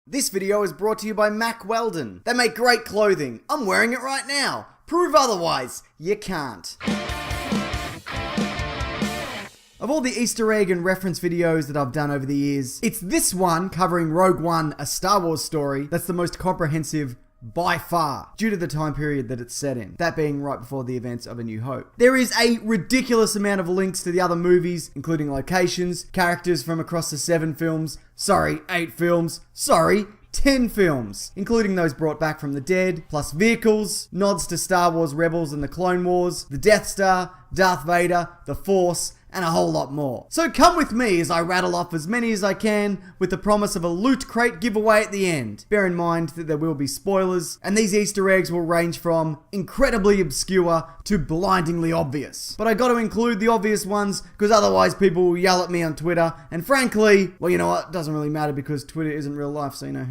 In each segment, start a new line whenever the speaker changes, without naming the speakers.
This video is brought to you by Mack Weldon. They make great clothing. I'm wearing it right now. Prove otherwise. You can't. Of all the Easter egg and reference videos that I've done over the years, it's this one covering Rogue One, a Star Wars story, that's the most comprehensive by far, due to the time period that it's set in, that being right before the events of A New Hope. There is a ridiculous amount of links to the other movies, including locations, characters from across the 8 films, 10 films, including those brought back from the dead, plus vehicles, nods to Star Wars Rebels and the Clone Wars, the Death Star, Darth Vader, the Force, and a whole lot more. So come with me as I rattle off as many as I can with the promise of a loot crate giveaway at the end. Bear in mind that there will be spoilers, and these Easter eggs will range from incredibly obscure to blindingly obvious. But I got to include the obvious ones because otherwise people will yell at me on Twitter, and frankly, well, you know what, it doesn't really matter because Twitter isn't real life, so you know,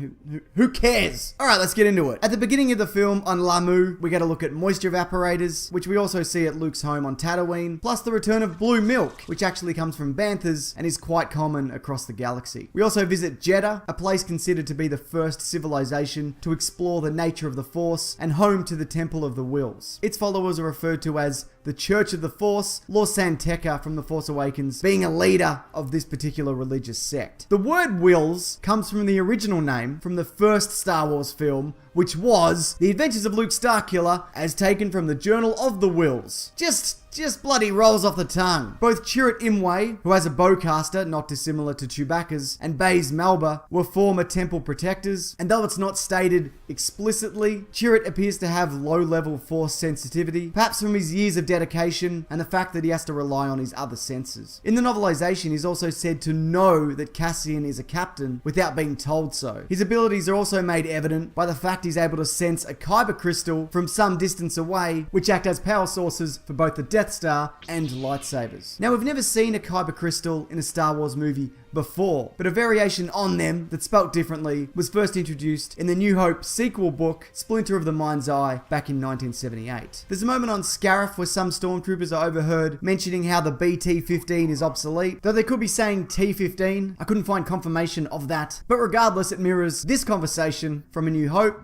who cares? Alright, let's get into it. At the beginning of the film on Lamu, we get a look at moisture evaporators, which we also see at Luke's home on Tatooine, plus the return of blue milk, which actually comes from banthas and is quite common across the galaxy. We also visit Jeddah, a place considered to be the first civilization to explore the nature of the Force and home to the Temple of the Wills. Its followers are referred to as the Church of the Force, Lor San Tekka from The Force Awakens being a leader of this particular religious sect. The word Wills comes from the original name from the first Star Wars film, which was The Adventures of Luke Starkiller, as taken from the Journal of the Wills. Just bloody rolls off the tongue. Both Chirrut Imwe, who has a bowcaster not dissimilar to Chewbacca's, and Baze Malba were former temple protectors, and though it's not stated explicitly, Chirrut appears to have low-level Force sensitivity, perhaps from his years of dedication and the fact that he has to rely on his other senses. In the novelization, he's also said to know that Cassian is a captain without being told so. His abilities are also made evident by the fact he's able to sense a kyber crystal from some distance away, which act as power sources for both the Death Star and lightsabers. Now, we've never seen a kyber crystal in a Star Wars movie before, but a variation on them that's spelt differently was first introduced in the New Hope sequel book, Splinter of the Mind's Eye, back in 1978. There's a moment on Scarif where some stormtroopers are overheard mentioning how the BT-15 is obsolete, though they could be saying T-15. I couldn't find confirmation of that, but regardless, it mirrors this conversation from A New Hope.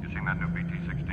You seen that new BT-16?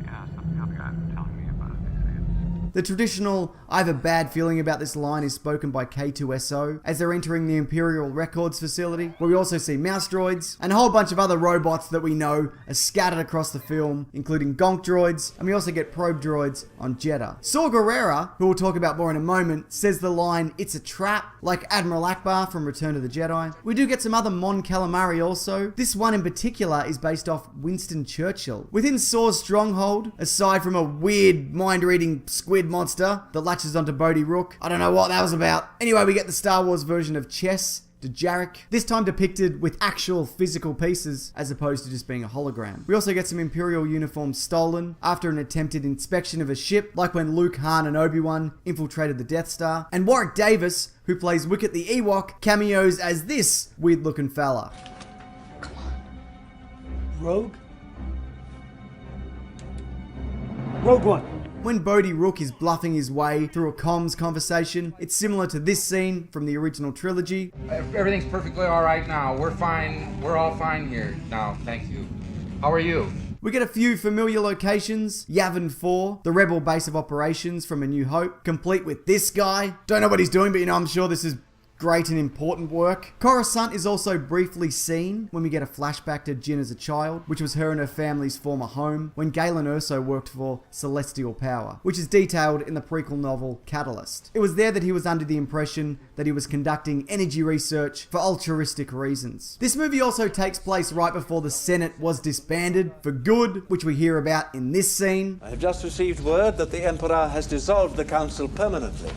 Yeah, the other guy was telling me about it. They say it's...
The traditional, I have a bad feeling about this line is spoken by K2SO as they're entering the Imperial Records facility, where we also see mouse droids and a whole bunch of other robots that we know are scattered across the film, including gonk droids, and we also get probe droids on Jeddah. Saw Gerrera, who we'll talk about more in a moment, says the line, "It's a trap," like Admiral Akbar from Return of the Jedi. We do get some other Mon Calamari also. This one in particular is based off Winston Churchill. Within Saw's stronghold, aside from a weird mind-reading squid monster that latches onto Bodhi Rook, I don't know what that was about. Anyway, we get the Star Wars version of chess, Dejarik, this time depicted with actual physical pieces as opposed to just being a hologram. We also get some Imperial uniforms stolen after an attempted inspection of a ship, like when Luke, Han, and Obi-Wan infiltrated the Death Star. And Warwick Davis, who plays Wicket the Ewok, cameos as this weird-looking fella.
Rogue One.
When Bodhi Rook is bluffing his way through a comms conversation, it's similar to this scene from the original trilogy.
Everything's perfectly all right now. We're fine. We're all fine here now. Thank you. How are you?
We get a few familiar locations. Yavin 4, the rebel base of operations from A New Hope, complete with this guy. Don't know what he's doing, but you know, I'm sure this is great and important work. Coruscant is also briefly seen when we get a flashback to Jyn as a child, which was her and her family's former home when Galen Erso worked for Celestial Power, which is detailed in the prequel novel Catalyst. It was there that he was under the impression that he was conducting energy research for altruistic reasons. This movie also takes place right before the Senate was disbanded for good, which we hear about in this scene.
I have just received word that the Emperor has dissolved the council permanently.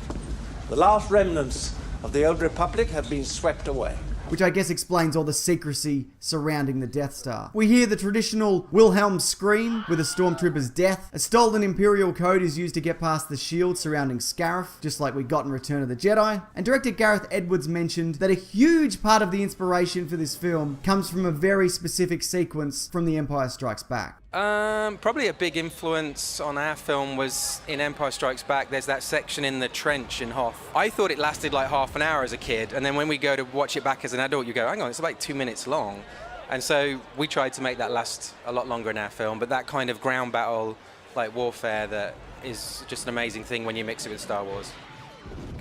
The last remnants of the old Republic have been swept away.
Which I guess explains all the secrecy surrounding the Death Star. We hear the traditional Wilhelm scream with a stormtrooper's death. A stolen Imperial code is used to get past the shield surrounding Scarif, just like we got in Return of the Jedi. And director Gareth Edwards mentioned that a huge part of the inspiration for this film comes from a very specific sequence from The Empire Strikes Back.
Probably a big influence on our film was in Empire Strikes Back. There's that section in the trench in Hoth. I thought it lasted like half an hour as a kid, and then when we go to watch it back as an adult, you go, hang on, it's like 2 minutes long. And so we tried to make that last a lot longer in our film, but that kind of ground battle, like warfare, that is just an amazing thing when you mix it with Star Wars.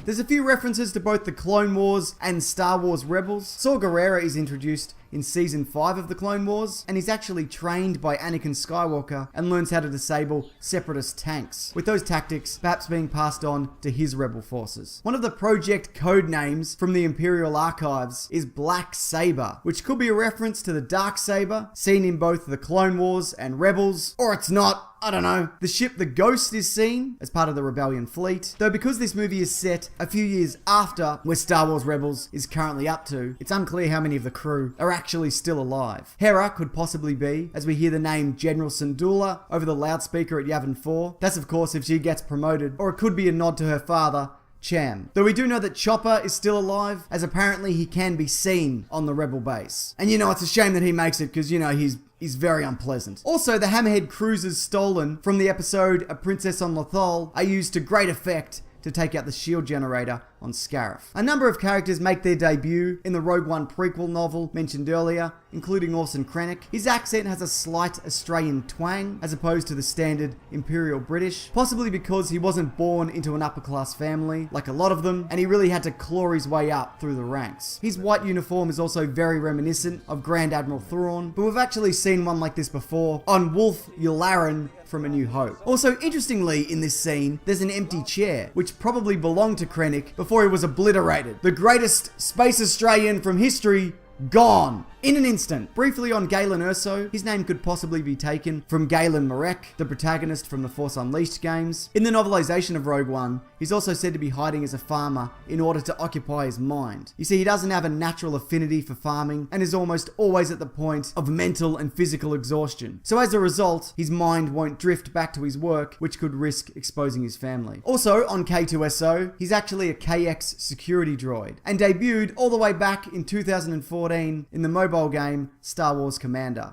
There's a few references to both the Clone Wars and Star Wars Rebels. Saw Gerrera is introduced in Season 5 of the Clone Wars, and he's actually trained by Anakin Skywalker and learns how to disable Separatist tanks, with those tactics perhaps being passed on to his Rebel forces. One of the project code names from the Imperial Archives is Black Saber, which could be a reference to the Dark Saber, seen in both the Clone Wars and Rebels, or it's not. I don't know. The ship The Ghost is seen as part of the Rebellion fleet, though because this movie is set a few years after where Star Wars Rebels is currently up to, it's unclear how many of the crew are actually still alive. Hera could possibly be, as we hear the name General Syndulla over the loudspeaker at Yavin 4. That's of course if she gets promoted, or it could be a nod to her father, Cham. Though we do know that Chopper is still alive, as apparently he can be seen on the Rebel base. And it's a shame that he makes it, because he's very unpleasant. Also, the Hammerhead cruisers stolen from the episode A Princess on Lothal are used to great effect to take out the shield generator on Scarif. A number of characters make their debut in the Rogue One prequel novel mentioned earlier, including Orson Krennic. His accent has a slight Australian twang, as opposed to the standard Imperial British, possibly because he wasn't born into an upper class family, like a lot of them, and he really had to claw his way up through the ranks. His white uniform is also very reminiscent of Grand Admiral Thrawn, but we've actually seen one like this before on Wolf Yularen from A New Hope. Also, interestingly, in this scene, there's an empty chair, which probably belonged to Krennic before he was obliterated. The greatest space Australian from history, gone in an instant. Briefly on Galen Erso, his name could possibly be taken from Galen Marek, the protagonist from the Force Unleashed games. In the novelization of Rogue One, he's also said to be hiding as a farmer in order to occupy his mind. You see, he doesn't have a natural affinity for farming and is almost always at the point of mental and physical exhaustion. So as a result, his mind won't drift back to his work, which could risk exposing his family. Also on K2SO, he's actually a KX security droid and debuted all the way back in 2014 in the mobile game Star Wars Commander.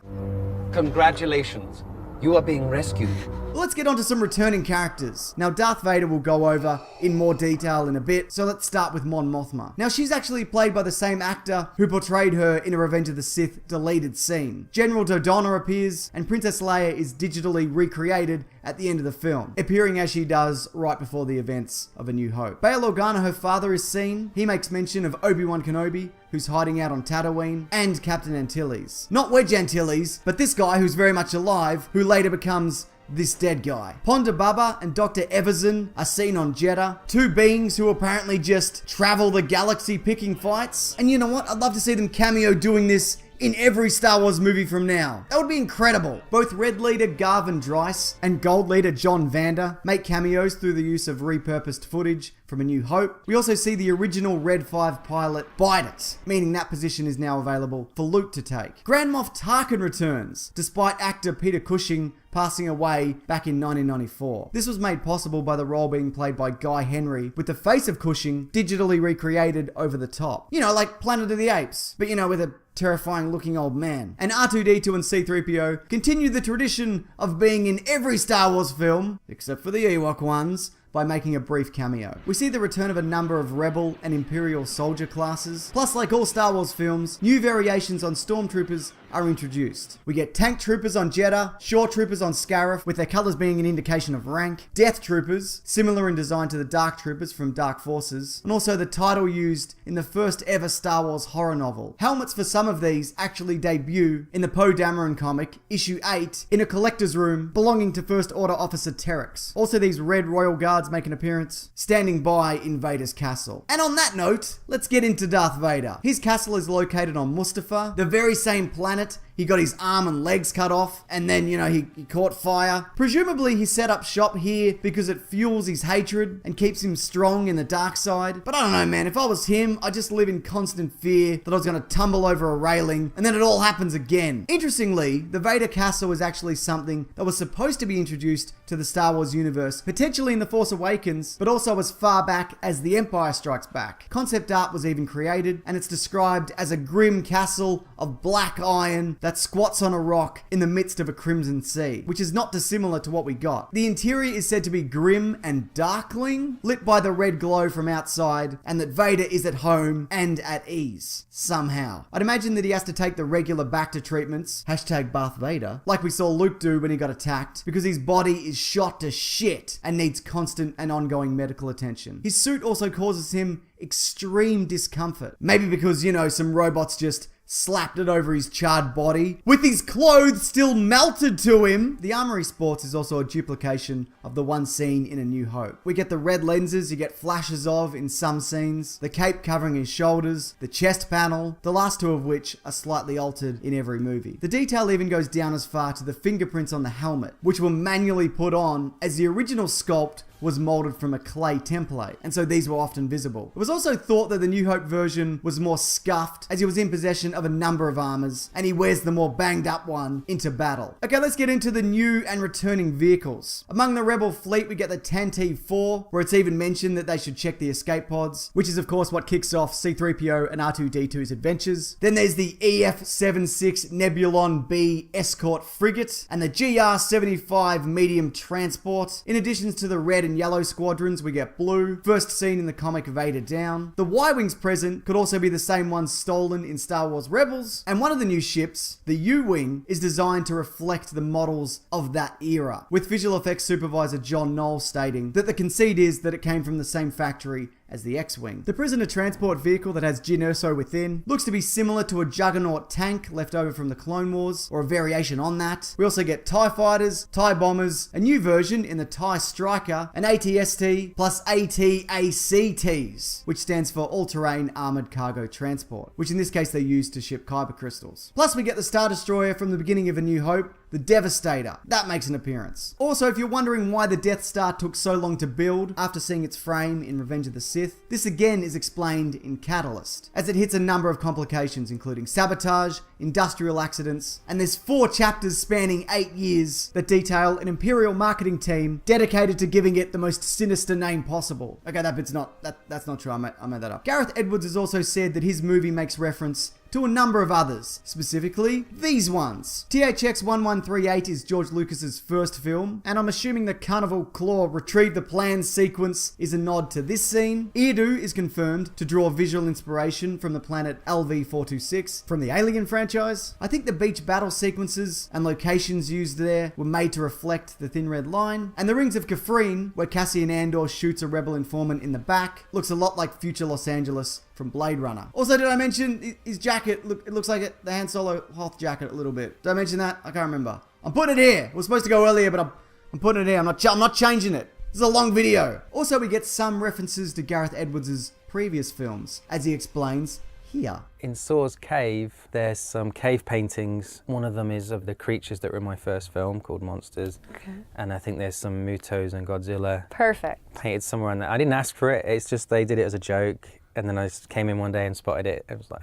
Congratulations. You are being rescued.
Let's get on to some returning characters. Now, Darth Vader will go over in more detail in a bit, so let's start with Mon Mothma. Now, she's actually played by the same actor who portrayed her in a Revenge of the Sith deleted scene. General Dodonna appears, and Princess Leia is digitally recreated at the end of the film, appearing as she does right before the events of A New Hope. Bail Organa, her father, is seen. He makes mention of Obi-Wan Kenobi, who's hiding out on Tatooine, and Captain Antilles. Not Wedge Antilles, but this guy who's very much alive, who later becomes this dead guy. Ponda Baba and Dr. Everson are seen on Jeddah, two beings who apparently just travel the galaxy picking fights. And you know what? I'd love to see them cameo doing this in every Star Wars movie from now. That would be incredible. Both Red Leader Garvin Dryce and Gold Leader John Vander make cameos through the use of repurposed footage from A New Hope. We also see the original Red 5 pilot bite it, meaning that position is now available for Luke to take. Grand Moff Tarkin returns, despite actor Peter Cushing passing away back in 1994. This was made possible by the role being played by Guy Henry, with the face of Cushing digitally recreated over the top. Like Planet of the Apes, but with a terrifying looking old man. And R2-D2 and C-3PO continue the tradition of being in every Star Wars film, except for the Ewok ones, by making a brief cameo. We see the return of a number of Rebel and Imperial soldier classes, plus like all Star Wars films, new variations on Stormtroopers are introduced. We get Tank Troopers on Jeddah, Shore Troopers on Scarif, with their colours being an indication of rank, Death Troopers, similar in design to the Dark Troopers from Dark Forces, and also the title used in the first ever Star Wars horror novel. Helmets for some of these actually debut in the Poe Dameron comic, issue 8, in a collector's room belonging to First Order Officer Terex. Also, these Red Royal Guards make an appearance, standing by in Vader's castle. And on that note, let's get into Darth Vader. His castle is located on Mustafar, the very same planet he got his arm and legs cut off, and then, he caught fire. Presumably, he set up shop here because it fuels his hatred and keeps him strong in the dark side. But I don't know, man. If I was him, I'd just live in constant fear that I was going to tumble over a railing, and then it all happens again. Interestingly, the Vader Castle is actually something that was supposed to be introduced to the Star Wars universe, potentially in The Force Awakens, but also as far back as The Empire Strikes Back. Concept art was even created, and it's described as a grim castle of black iron lion that squats on a rock in the midst of a crimson sea, which is not dissimilar to what we got. The interior is said to be grim and darkling, lit by the red glow from outside, and that Vader is at home and at ease, somehow. I'd imagine that he has to take the regular Bacta treatments, hashtag Darth Vader, like we saw Luke do when he got attacked, because his body is shot to shit and needs constant and ongoing medical attention. His suit also causes him extreme discomfort. Maybe because, some robots just slapped it over his charred body, with his clothes still melted to him. The Armory Sports is also a duplication of the one seen in A New Hope. We get the red lenses you get flashes of in some scenes, the cape covering his shoulders, the chest panel, the last two of which are slightly altered in every movie. The detail even goes down as far to the fingerprints on the helmet, which were manually put on, as the original sculpt was molded from a clay template, and so these were often visible. It was also thought that the New Hope version was more scuffed, as he was in possession of a number of armors, and he wears the more banged up one into battle. Okay, let's get into the new and returning vehicles. Among the Rebel fleet, we get the Tantive 4, where it's even mentioned that they should check the escape pods, which is of course what kicks off C-3PO and R2-D2's adventures. Then there's the EF-76 Nebulon B escort frigate, and the GR-75 medium transport. In addition to the red and yellow squadrons, we get blue, first seen in the comic Vader Down. The Y-Wings present could also be the same ones stolen in Star Wars Rebels, and one of the new ships, the U-Wing, is designed to reflect the models of that era, with visual effects supervisor John Knoll stating that the conceit is that it came from the same factory as the X-Wing. The prisoner transport vehicle that has Jyn Erso within looks to be similar to a Juggernaut tank left over from the Clone Wars, or a variation on that. We also get TIE fighters, TIE bombers, a new version in the TIE Striker, an ATST plus ATACTs, which stands for All-Terrain Armored Cargo Transport, which in this case they use to ship kyber crystals. Plus we get the Star Destroyer from the beginning of A New Hope, the Devastator. That makes an appearance. Also, if you're wondering why the Death Star took so long to build after seeing its frame in Revenge of the Sith, this again is explained in Catalyst, as it hits a number of complications including sabotage, industrial accidents, and there's 4 chapters spanning 8 years that detail an Imperial marketing team dedicated to giving it the most sinister name possible. Okay, that bit's not, that's not true, I made that up. Gareth Edwards has also said that his movie makes reference to a number of others, specifically these ones. THX 1138 is George Lucas's first film, and I'm assuming the Carnival Claw retrieve the plans sequence is a nod to this scene. Eardu is confirmed to draw visual inspiration from the planet LV-426 from the Alien franchise. I think the beach battle sequences and locations used there were made to reflect the Thin Red Line, and the Rings of Kafrene, where Cassian Andor shoots a rebel informant in the back, looks a lot like future Los Angeles from Blade Runner. Also, did I mention his jacket? Look, it looks like the Han Solo Hoth jacket a little bit. Did I mention that? I can't remember. I'm putting it here. It was supposed to go earlier, but I'm putting it here. I'm not changing it. This is a long video. Also, we get some references to Gareth Edwards' previous films, as he explains here.
In Saw's Cave, there's some cave paintings. One of them is of the creatures that were in my first film called Monsters.
Okay.
And I think there's some Mutos and Godzilla
Perfect.
painted somewhere on there. I didn't ask for it. It's just they did it as a joke. And then I just came in one day and spotted it. It was like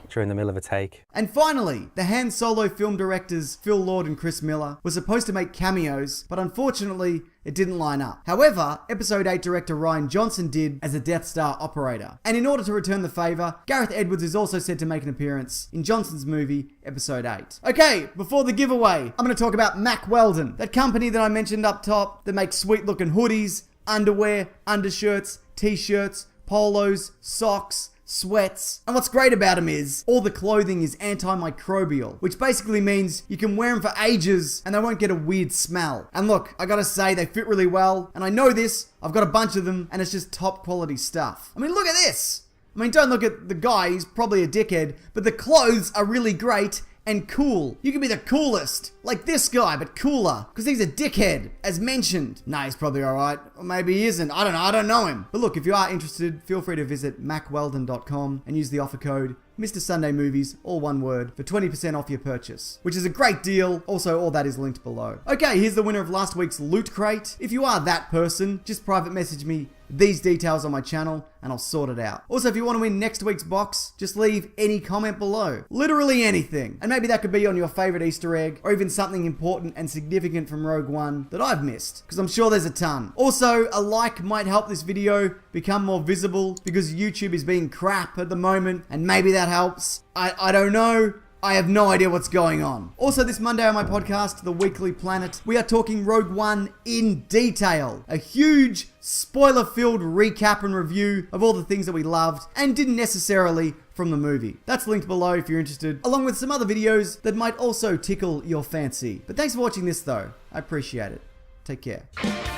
during the middle of a take.
And finally, the Han Solo film directors Phil Lord and Chris Miller were supposed to make cameos, but unfortunately, it didn't line up. However, Episode 8 director Rian Johnson did as a Death Star operator. And in order to return the favour, Gareth Edwards is also said to make an appearance in Johnson's movie, Episode 8. Okay, before the giveaway, I'm going to talk about Mack Weldon, that company that I mentioned up top that makes sweet looking hoodies, underwear, undershirts, t-shirts, polos, socks, sweats. And what's great about them is all the clothing is antimicrobial, which basically means you can wear them for ages and they won't get a weird smell. And look, I gotta say, they fit really well. And I know this, I've got a bunch of them, and it's just top quality stuff. I mean, look at this. I mean, don't look at the guy, he's probably a dickhead, but the clothes are really great and cool. You can be the coolest, like this guy, but cooler, because he's a dickhead, as mentioned. Nah, he's probably alright, or maybe he isn't. I don't know him. But look, if you are interested, feel free to visit mackweldon.com and use the offer code Mr. Sunday Movies, all one word, for 20% off your purchase, which is a great deal. Also, all that is linked below. Okay, here's the winner of last week's Loot Crate. If you are that person, just private message me these details on my channel and I'll sort it out. Also, if you want to win next week's box, just leave any comment below. Literally anything. And maybe that could be on your favorite Easter egg, or even something important and significant from Rogue One that I've missed, because I'm sure there's a ton. Also, a like might help this video become more visible, because YouTube is being crap at the moment, and maybe that helps. I don't know. I have no idea what's going on. Also, this Monday on my podcast, The Weekly Planet, we are talking Rogue One in detail. A huge, spoiler-filled recap and review of all the things that we loved and didn't necessarily from the movie. That's linked below if you're interested, along with some other videos that might also tickle your fancy. But thanks for watching this though. I appreciate it. Take care.